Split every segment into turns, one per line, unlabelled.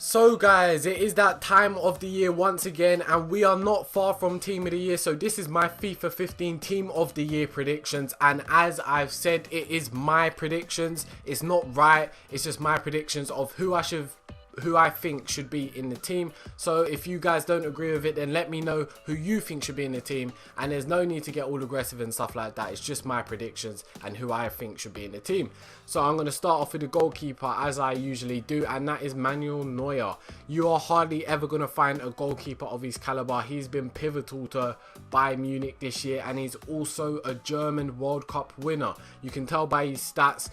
So guys, it is that time of the year once again, and we are not far from team of the year. So this is my FIFA 15 team of the year predictions, and as I've said, it is my predictions. It's not right, it's just my predictions of who I think should be in the team. So if you guys don't agree with it, then let me know who you think should be in the team, and there's no need to get all aggressive and stuff like that. It's just my predictions and who I think should be in the team. So I'm going to start off with the goalkeeper, as I usually do, and that is Manuel Neuer. You are hardly ever going to find a goalkeeper of his caliber. He's been pivotal to Bayern Munich this year, and he's also a German World Cup winner. You can tell by his stats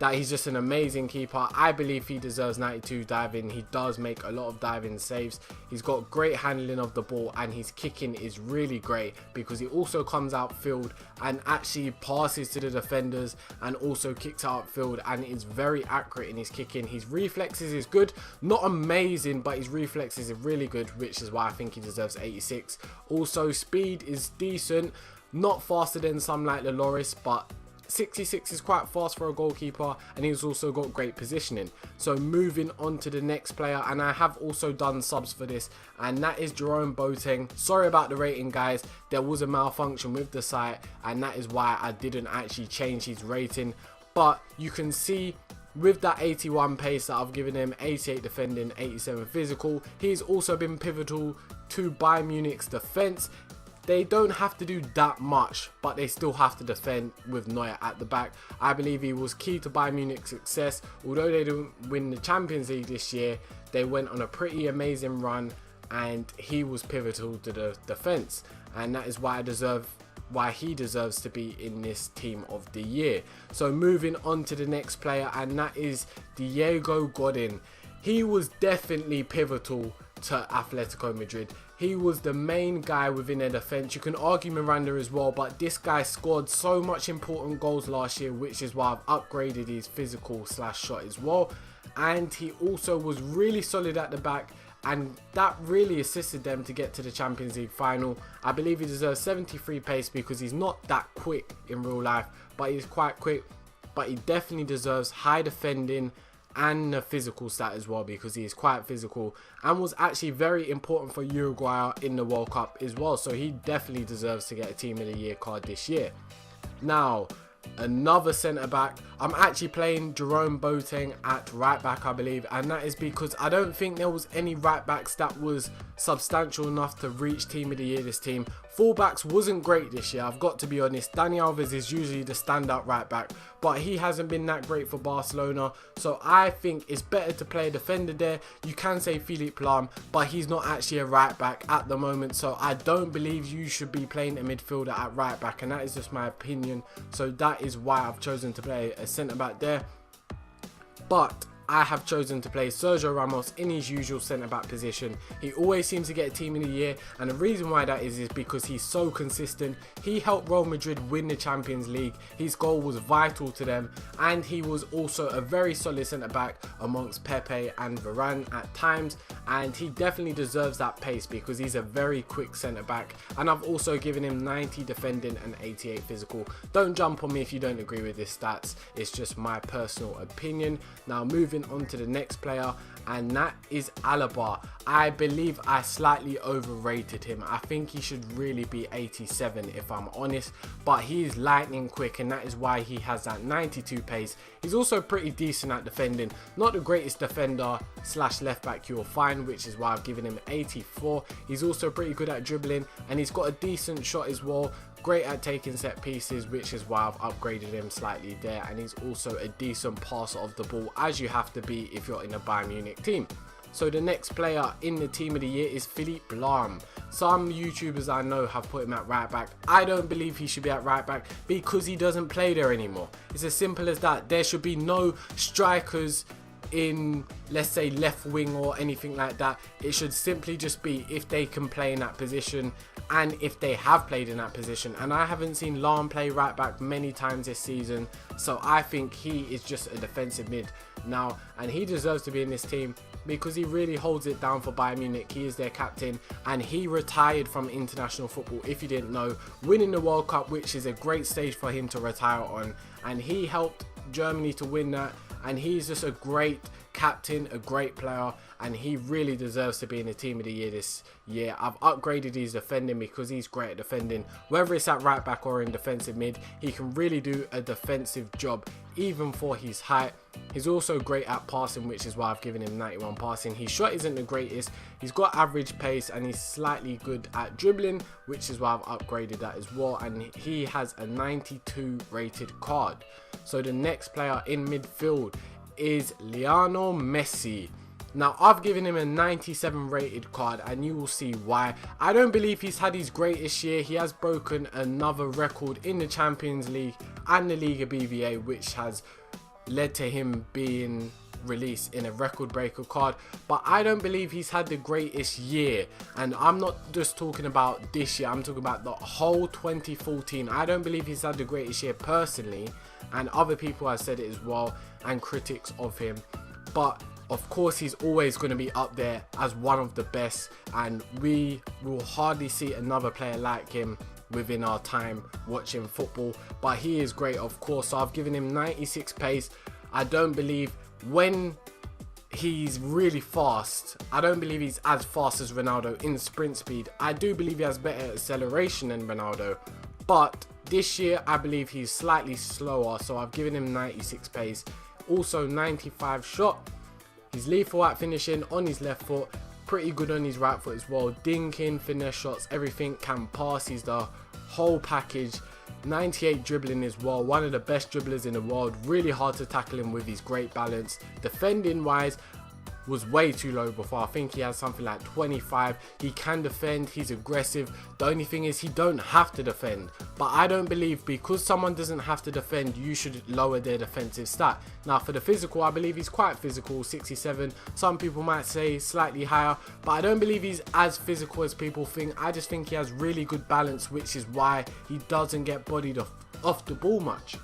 that he's just an amazing keeper. I believe he deserves 92 diving. He does make a lot of diving saves. He's got great handling of the ball, and his kicking is really great because he also comes outfield and actually passes to the defenders and also kicks outfield, and is very accurate in his kicking. His reflexes is good, not amazing, but his reflexes are really good, which is why I think he deserves 86. Also, speed is decent, not faster than some like the Loris, but 66 is quite fast for a goalkeeper, and he's also got great positioning. So moving on to the next player, and I have also done subs for this, and that is Jerome Boateng. Sorry about the rating, guys. There was a malfunction with the site, and that is why I didn't actually change his rating. But you can see with that 81 pace that I've given him, 88 defending, 87 physical, he's also been pivotal to Bayern Munich's defense. They don't have to do that much, but they still have to defend with Neuer at the back. I believe he was key to Bayern Munich's success. Although they didn't win the Champions League this year, they went on a pretty amazing run, and he was pivotal to the defense. And that is why he deserves to be in this team of the year. So moving on to the next player, and that is Diego Godin. He was definitely pivotal to Atletico Madrid. He was the main guy within their defense. You can argue Miranda as well, but this guy scored so much important goals last year, which is why I've upgraded his physical / shot as well. And he also was really solid at the back, and that really assisted them to get to the Champions League final. I believe he deserves 73 pace because he's not that quick in real life, but he's quite quick. But he definitely deserves high defending and a physical stat as well, because he is quite physical and was actually very important for Uruguay in the World Cup as well. So he definitely deserves to get a team of the year card this year. Now, another centre back, I'm actually playing Jerome Boateng at right back, I believe, and that is because I don't think there was any right backs that was substantial enough to reach team of the year this team. Fullbacks wasn't great this year, I've got to be honest. Dani Alves is usually the standout right back, but he hasn't been that great for Barcelona, so I think it's better to play a defender there. You can say Philippe Lahm, but he's not actually a right back at the moment, so I don't believe you should be playing a midfielder at right back, and that is just my opinion. So that is why I've chosen to play a centre back there. But I have chosen to play Sergio Ramos in his usual centre-back position. He always seems to get a team of the year, and the reason why that is because he's so consistent. He helped Real Madrid win the Champions League. His goal was vital to them, and he was also a very solid centre-back amongst Pepe and Varane at times, and he definitely deserves that pace because he's a very quick centre-back. And I've also given him 90 defending and 88 physical. Don't jump on me if you don't agree with his stats. It's just my personal opinion. Now moving on to the next player, and that is Alaba. I believe I slightly overrated him. I think he should really be 87 if I'm honest, but he is lightning quick, and that is why he has that 92 pace. He's also pretty decent at defending, not the greatest defender / left back you'll find, which is why I've given him 84. He's also pretty good at dribbling, and he's got a decent shot as well. Great at taking set pieces, which is why I've upgraded him slightly there, and he's also a decent passer of the ball, as you have to be if you're in a Bayern Munich team. So the next player in the team of the year is Philippe Lahm. Some YouTubers I know have put him at right back. I don't believe he should be at right back because he doesn't play there anymore. It's as simple as that. There should be no strikers in, let's say, left wing or anything like that. It should simply just be if they can play in that position and if they have played in that position. And I haven't seen Lahm play right back many times this season, so I think he is just a defensive mid now, and he deserves to be in this team because he really holds it down for Bayern Munich. He is their captain, and he retired from international football, if you didn't know, winning the World Cup, which is a great stage for him to retire on, and he helped Germany to win that, and he's just a great captain, a great player, and he really deserves to be in the team of the year this year. I've upgraded his defending because he's great at defending, whether it's at right back or in defensive mid. He can really do a defensive job even for his height. He's also great at passing, which is why I've given him 91 passing. His shot isn't the greatest, he's got average pace, and he's slightly good at dribbling, which is why I've upgraded that as well, and he has a 92 rated card. So the next player in midfield is Lionel Messi. Now, I've given him a 97 rated card, and you will see why. I don't believe he's had his greatest year. He has broken another record in the Champions League and the Liga BBA, which has led to him being released in a record breaker card, but I don't believe he's had the greatest year. And I'm not just talking about this year, I'm talking about the whole 2014. I don't believe he's had the greatest year personally, and other people have said it as well, and critics of him. But of course, he's always going to be up there as one of the best, and we will hardly see another player like him within our time watching football. But he is great, of course. So I've given him 96 pace. I don't believe when he's really fast, I don't believe he's as fast as Ronaldo in sprint speed. I do believe he has better acceleration than Ronaldo, but this year I believe he's slightly slower, so I've given him 96 pace. Also 95 shot. He's lethal at finishing on his left foot, pretty good on his right foot as well. Dinking, finesse shots, everything, can pass. He's the whole package. 98 dribbling as well, one of the best dribblers in the world. Really hard to tackle him with his great balance. Defending wise, was way too low before. I think he has something like 25. He can defend, he's aggressive. The only thing is he don't have to defend, but I don't believe because someone doesn't have to defend, you should lower their defensive stat. Now for the physical, I believe he's quite physical, 67. Some people might say slightly higher, but I don't believe he's as physical as people think. I just think he has really good balance, which is why he doesn't get bodied off the ball much.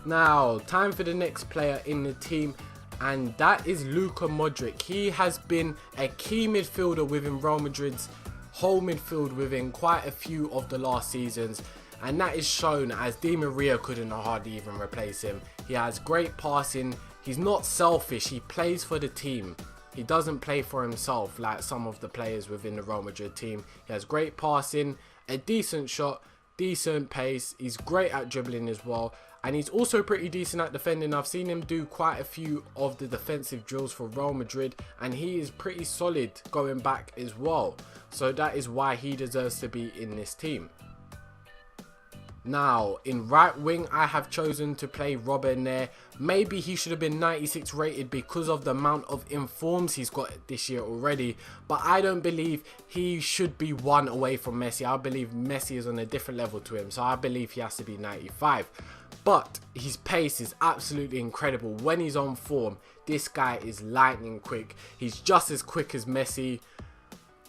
Now time for the next player in the team, and that is Luka Modric. He has been a key midfielder within Real Madrid's whole midfield within quite a few of the last seasons, and that is shown as Di Maria couldn't hardly even replace him. He has great passing, he's not selfish, he plays for the team. He doesn't play for himself like some of the players within the Real Madrid team. He has great passing, a decent shot, decent pace, he's great at dribbling as well, and he's also pretty decent at defending. I've seen him do quite a few of the defensive drills for Real Madrid, and he is pretty solid going back as well. So that is why he deserves to be in this team. Now, in right wing, I have chosen to play Robben there. Maybe he should have been 96 rated because of the amount of informs he's got this year already. But I don't believe he should be one away from Messi. I believe Messi is on a different level to him. So I believe he has to be 95. But his pace is absolutely incredible. When he's on form, this guy is lightning quick. He's just as quick as Messi.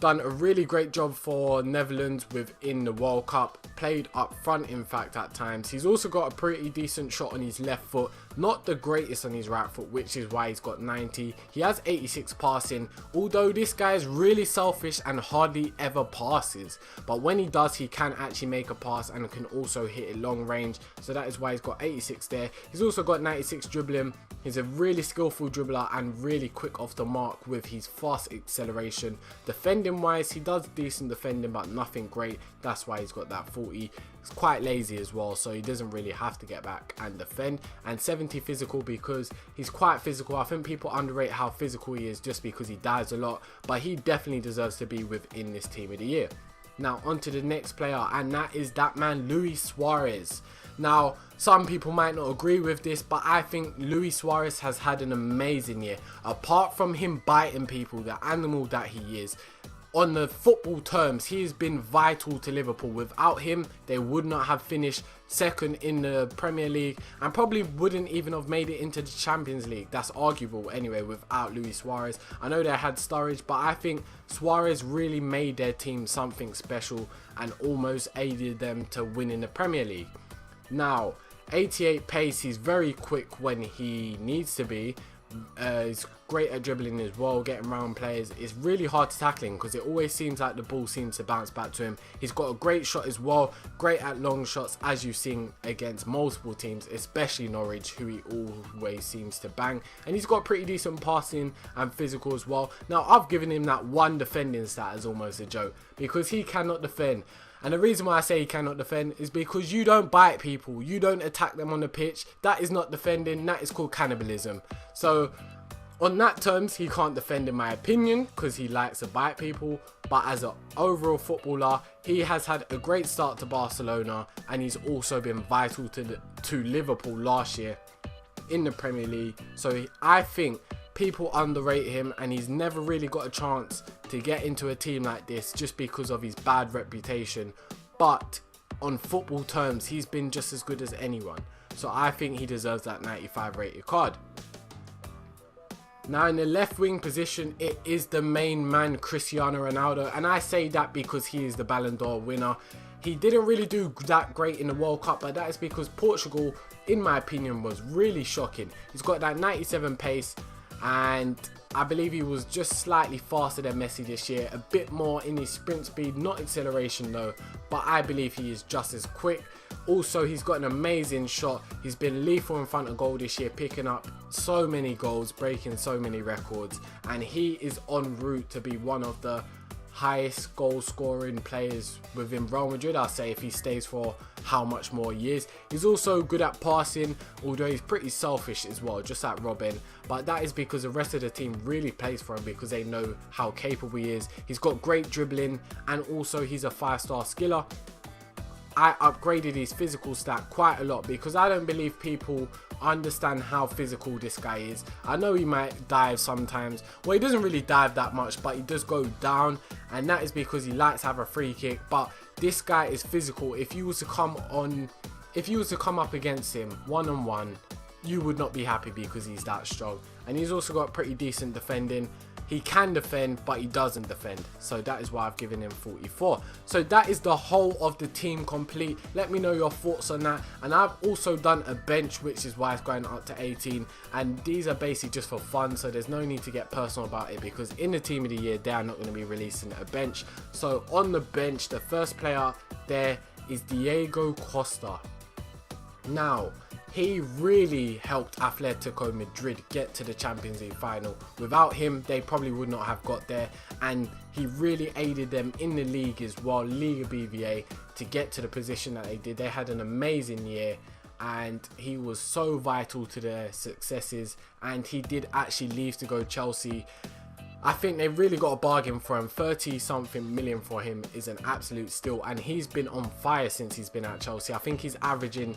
Done a really great job for Netherlands within the World Cup. Played up front, in fact, at times. He's also got a pretty decent shot on his left foot. Not the greatest on his right foot, which is why he's got 90. He has 86 passing, although this guy is really selfish and hardly ever passes. But when he does, he can actually make a pass and can also hit it long range. So that is why he's got 86 there. He's also got 96 dribbling. He's a really skillful dribbler and really quick off the mark with his fast acceleration. Defending wise, he does decent defending, but nothing great. That's why he's got that 40. He's quite lazy as well, so he doesn't really have to get back and defend. And 70 physical because he's quite physical. I think people underrate how physical he is just because he dives a lot, but he definitely deserves to be within this team of the year. Now on to the next player, and that is that man Luis Suarez. Now, some people might not agree with this, but I think Luis Suarez has had an amazing year. Apart from him biting people, the animal that he is, on the football terms, he has been vital to Liverpool. Without him, they would not have finished second in the Premier League and probably wouldn't even have made it into the Champions League. That's arguable anyway without Luis Suarez. I know they had Sturridge, but I think Suarez really made their team something special and almost aided them to winning the Premier League. Now, 88 pace, he's very quick when he needs to be, He's great at dribbling as well, getting around players. It's really hard to tackle him because it always seems like the ball seems to bounce back to him. He's got a great shot as well, great at long shots, as you've seen against multiple teams, especially Norwich, who he always seems to bang. And he's got pretty decent passing and physical as well. Now, I've given him that one defending stat as almost a joke because he cannot defend. And the reason why I say he cannot defend is because you don't bite people. You don't attack them on the pitch. That is not defending. That is called cannibalism. So, on that terms, he can't defend in my opinion because he likes to bite people. But as an overall footballer, he has had a great start to Barcelona. And he's also been vital to Liverpool last year in the Premier League. So, I think people underrate him, and he's never really got a chance to get into a team like this just because of his bad reputation. But on football terms, he's been just as good as anyone. So I think he deserves that 95 rated card. Now in the left wing position, it is the main man, Cristiano Ronaldo. And I say that because he is the Ballon d'Or winner. He didn't really do that great in the World Cup, but that is because Portugal, in my opinion, was really shocking. He's got that 97 pace, and I believe he was just slightly faster than Messi this year. A bit more in his sprint speed, not acceleration though, but I believe he is just as quick. Also, he's got an amazing shot. He's been lethal in front of goal this year, picking up so many goals, breaking so many records. And he is en route to be one of the highest goal scoring players within Real Madrid, I'll say, if he stays for how much more years. He's also good at passing, although he's pretty selfish as well, just like Robin. But that is because the rest of the team really plays for him because they know how capable he is. He's got great dribbling, and also he's a 5-star skiller. I upgraded his physical stat quite a lot because I don't believe people understand how physical this guy is. I know he might dive sometimes. Well, he doesn't really dive that much, but he does go down, and that is because he likes to have a free kick. But this guy is physical. If you was to come up against him one-on-one, you would not be happy because he's that strong. And he's also got pretty decent defending. He can defend, but he doesn't defend. So that is why I've given him 44. So that is the whole of the team complete. Let me know your thoughts on that. And I've also done a bench, which is why it's going up to 18. And these are basically just for fun. So there's no need to get personal about it because in the team of the year, they are not going to be releasing a bench. So on the bench, the first player there is Diego Costa. Now, he really helped Atletico Madrid get to the Champions League final. Without him, they probably would not have got there. And he really aided them in the league as well, Liga BBVA, to get to the position that they did. They had an amazing year, and he was so vital to their successes. And he did actually leave to go Chelsea. I think they really got a bargain for him. 30-something million for him is an absolute steal. And he's been on fire since he's been at Chelsea. I think he's averaging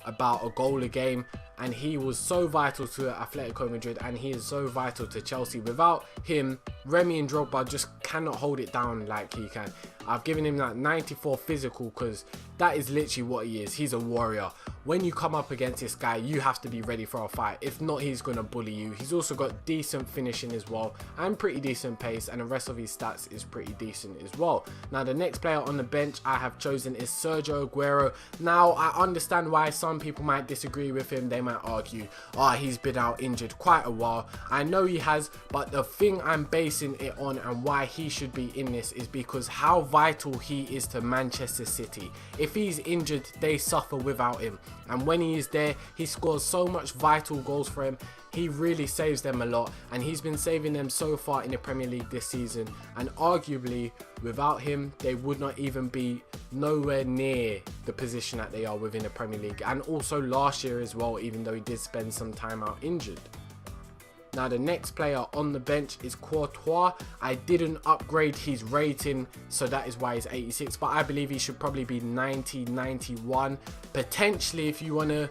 about a goal a game, and he was so vital to Atletico Madrid, and he is so vital to Chelsea. Without him, Remy and Drogba just cannot hold it down like he can. I've given him that 94 physical because that is literally what he is. He's a warrior. When you come up against this guy, you have to be ready for a fight. If not, he's going to bully you. He's also got decent finishing as well, and pretty decent pace, and the rest of his stats is pretty decent as well. Now, the next player on the bench I have chosen is Sergio Aguero. Now, I understand why some people might disagree with him. They might argue, he's been out injured quite a while. I know he has, but the thing I'm basing it on and why he should be in this is because how vital he is to Manchester City. If he's injured, they suffer without him. And when he is there, he scores so much vital goals for him. He really saves them a lot, and he's been saving them so far in the Premier League this season. And arguably, without him, they would not even be nowhere near the position that they are within the Premier League. And also last year as well, even though he did spend some time out injured. Now, the next player on the bench is Courtois. I didn't upgrade his rating, so that is why he's 86. But I believe he should probably be 90, 91. Potentially, if you want to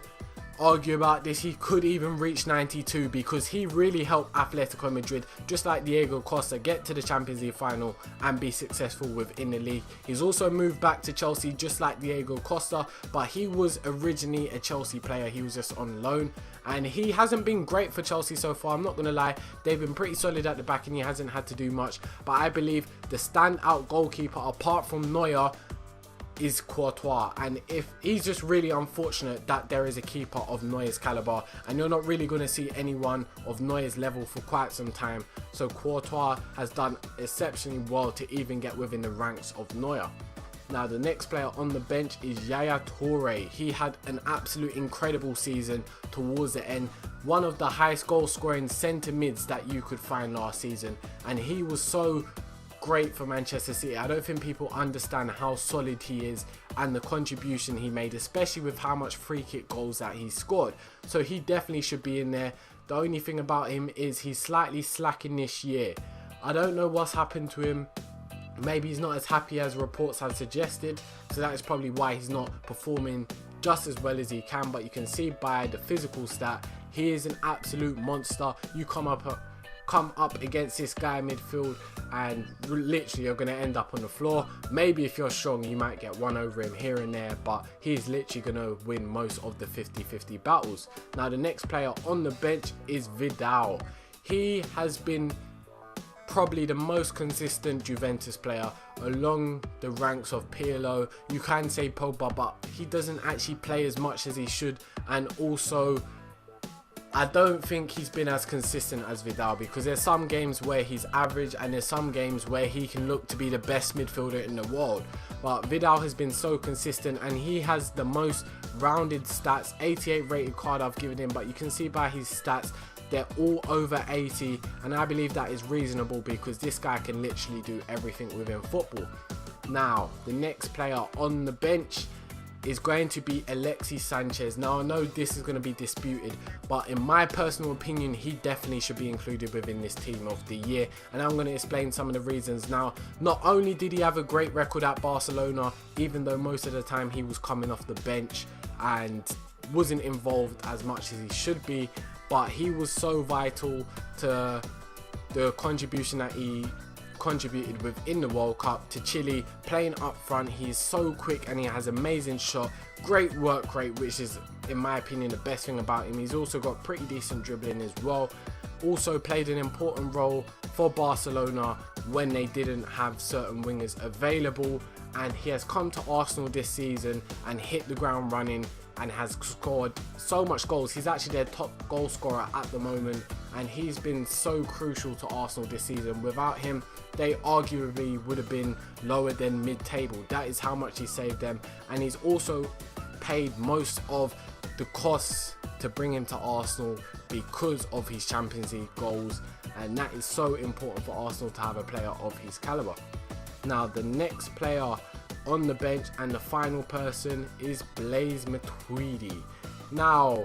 argue about this, he could even reach 92 because he really helped Atletico Madrid, just like Diego Costa, get to the Champions League final and be successful within the league. He's also moved back to Chelsea just like Diego Costa, but he was originally a Chelsea player. He was just on loan, and he hasn't been great for Chelsea so far. I'm not going to lie, they've been pretty solid at the back and he hasn't had to do much. But I believe the standout goalkeeper apart from Neuer is Courtois, and if he's just really unfortunate that there is a keeper of Neuer's caliber, and you're not really going to see anyone of Neuer's level for quite some time. So Courtois has done exceptionally well to even get within the ranks of Neuer. Now the next player on the bench is Yaya Toure. He had an absolute incredible season towards the end, one of the highest goal scoring centre mids that you could find last season, and he was so great for Manchester City. I don't think people understand how solid he is and the contribution he made, especially with how much free kick goals that he scored. So he definitely should be in there. The only thing about him is he's slightly slacking this year. I don't know what's happened to him. Maybe he's not as happy as reports have suggested, so that is probably why he's not performing just as well as he can. But you can see by the physical stat, he is an absolute monster. You come up against this guy midfield and literally you're going to end up on the floor. Maybe if you're strong you might get one over him here and there, but he's literally going to win most of the 50-50 battles. Now the next player on the bench is Vidal. He has been probably the most consistent Juventus player along the ranks of Pirlo. You can say Pogba, but he doesn't actually play as much as he should, and also I don't think he's been as consistent as Vidal, because there's some games where he's average and there's some games where he can look to be the best midfielder in the world. But Vidal has been so consistent and he has the most rounded stats. 88 rated card I've given him, but you can see by his stats they're all over 80, and I believe that is reasonable because this guy can literally do everything within football. Now the next player on the bench is going to be Alexis Sanchez. Now I know this is going to be disputed, but in my personal opinion he definitely should be included within this team of the year, and I'm going to explain some of the reasons. Now, not only did he have a great record at Barcelona, even though most of the time he was coming off the bench and wasn't involved as much as he should be, but he was so vital to the contribution that he contributed within the World Cup to Chile, playing up front. He is so quick and he has amazing shot, great work rate, which is in my opinion the best thing about him. He's also got pretty decent dribbling as well. Also played an important role for Barcelona when they didn't have certain wingers available, and he has come to Arsenal this season and hit the ground running and has scored so much goals. He's actually their top goal scorer at the moment, and he's been so crucial to Arsenal this season. Without him, they arguably would have been lower than mid-table. That is how much he saved them, and he's also paid most of the costs to bring him to Arsenal because of his Champions League goals, and that is so important for Arsenal to have a player of his caliber. Now the next player on the bench and the final person is Blaise Matuidi. Now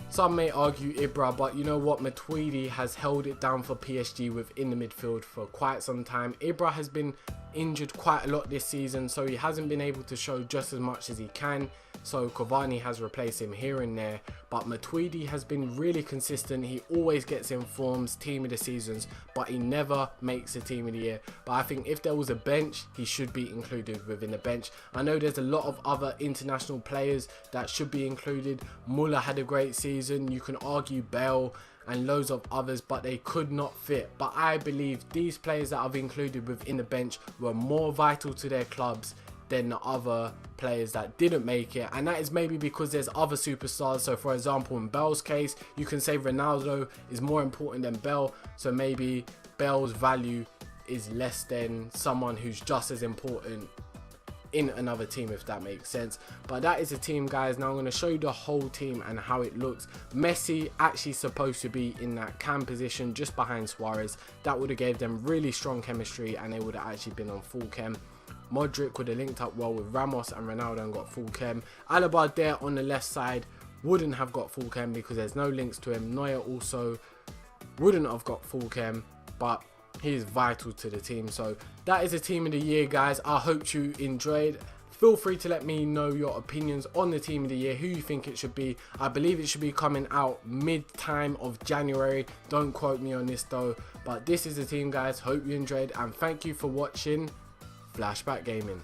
some may argue Ibra, but you know what, Matuidi has held it down for PSG within the midfield for quite some time. Ibra has been injured quite a lot this season, so he hasn't been able to show just as much as he can, so Cavani has replaced him here and there, but Matuidi has been really consistent. He always gets in forms, team of the seasons, but he never makes a team of the year. But I think if there was a bench, he should be included within the bench. I know there's a lot of other international players that should be included. Muller had a great season, you can argue Bale and loads of others, but they could not fit. But I believe these players that I've included within the bench were more vital to their clubs than the other players that didn't make it, and that is maybe because there's other superstars. So for example, in Bale's case, you can say Ronaldo is more important than Bale, so maybe Bale's value is less than someone who's just as important in another team, if that makes sense. But that is a team, guys. Now I'm going to show you the whole team and how it looks. Messi actually supposed to be in that cam position just behind Suarez. That would have gave them really strong chemistry and they would have actually been on full chem. Modric would have linked up well with Ramos and Ronaldo and got full chem. Alaba there on the left side wouldn't have got full chem because there's no links to him. Neuer also wouldn't have got full chem, but he is vital to the team. So that is a team of the year, guys. I hope you enjoyed. Feel free to let me know your opinions on the team of the year, who you think it should be. I believe it should be coming out mid-time of January. Don't quote me on this though. But this is the team, guys. Hope you enjoyed and thank you for watching Flashback Gaming.